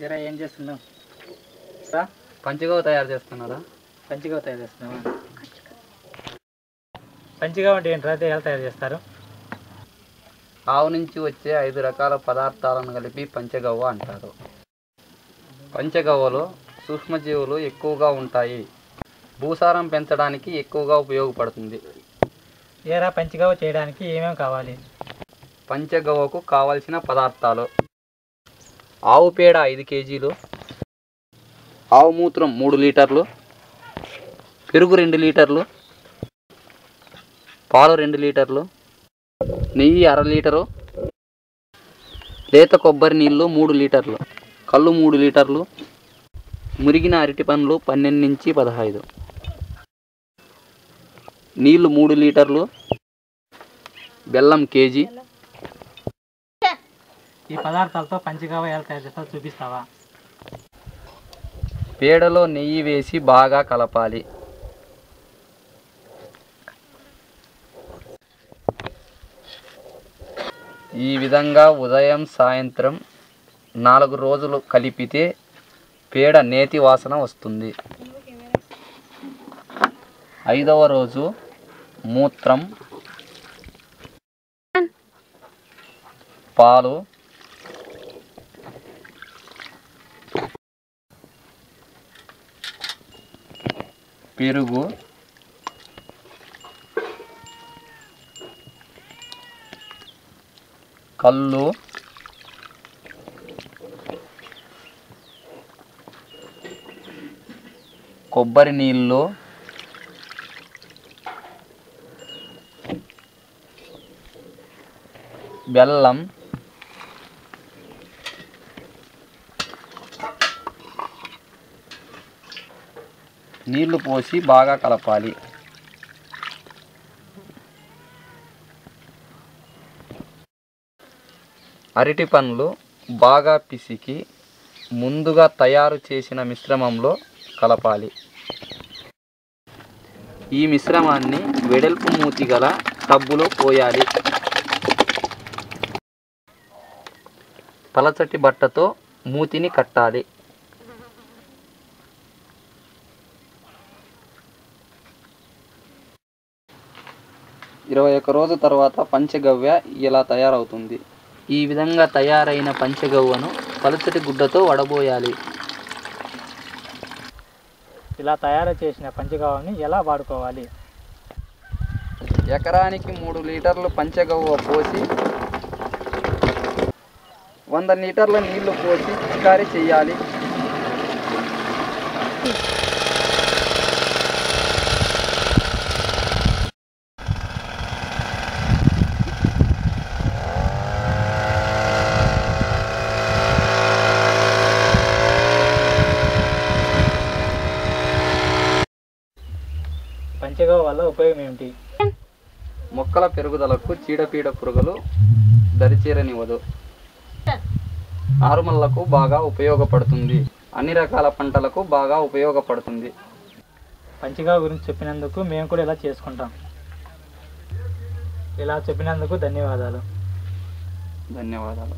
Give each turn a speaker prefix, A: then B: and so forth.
A: జరా ఏం చేస్తున్నావు?
B: పంచగవ్వ తయారు చేస్తున్నారా?
A: పంచగవ్వ తయారు చేస్తున్నావా? పంచగవ్వ అంటే ఏంటి? అయితే ఎలా తయారు చేస్తారు?
B: ఆవు నుంచి వచ్చే 5 రకాల పదార్థాలను కలిపి పంచగవ్వ అంటారు. పంచగవ్వలో సూక్ష్మజీవులు ఎక్కువగా ఉంటాయి. భూసారం పెంచడానికి ఎక్కువగా ఉపయోగపడుతుంది.
A: ఏరా పంచగవ్వ చేయడానికి ఏమేమి కావాలి?
B: పంచగవ్వకు కావలసిన పదార్థాలు: ఆవు పేడ 5 కేజీలు, ఆవు మూత్రం 3 లీటర్లు, పెరుగు 2 లీటర్లు, పాలు 2 లీటర్లు, నెయ్యి 1/2 లీటరు, లేత కొబ్బరి నీళ్ళు 3 లీటర్లు, కళ్ళు 3 లీటర్లు, మురిగిన అరటి పండ్లు 12 నుంచి 15, నీళ్ళు 3 లీటర్లు, బెల్లం కేజీ.
A: ఈ పదార్థాలతో పంచగవ్వ ఎలా తయారు చేస్తారో చూపిస్తావా?
B: పేడలో నెయ్యి వేసి బాగా కలపాలి. ఈ విధంగా ఉదయం సాయంత్రం 4 రోజులు కలిపితే పేడ నేతి వాసన వస్తుంది. 5వ రోజు మూత్రం, పాలు, పెరుగు, కళ్ళు, కొబ్బరి నీళ్ళు, బెల్లం, నీళ్లు పోసి బాగా కలపాలి. అరటి పండ్లు బాగా పిసికి ముందుగా తయారు చేసిన మిశ్రమంలో కలపాలి. ఈ మిశ్రమాన్ని వెడల్పు మూతి గల టబ్బులో పోయాలి. పలచటి బట్టతో మూతిని కట్టాలి. 21 రోజు తర్వాత పంచగవ్య ఇలా తయారవుతుంది. ఈ విధంగా తయారైన పంచగవ్వను పలచటి గుడ్డతో వడబోయాలి.
A: ఇలా తయారు చేసిన పంచగవ్వని ఎలా వాడుకోవాలి?
B: ఎకరానికి 3 లీటర్లు పంచగవ్వ పోసి 100 లీటర్ల నీళ్లు పోసి పిచికారీ చేయాలి.
A: పంచగవ్వ వల్ల ఉపయోగం ఏమిటి?
B: మొక్కల పెరుగుదలకు చీడపీడ పురుగులు దరిచేరనివ్వదు. నారుమళ్లకు బాగా ఉపయోగపడుతుంది. అన్ని రకాల పంటలకు బాగా ఉపయోగపడుతుంది.
A: పంచగవ్వ గురించి చెప్పినందుకు మేము కూడా ఇలా చేసుకుంటాం. ఇలా చెప్పినందుకు ధన్యవాదాలు.
B: ధన్యవాదాలు.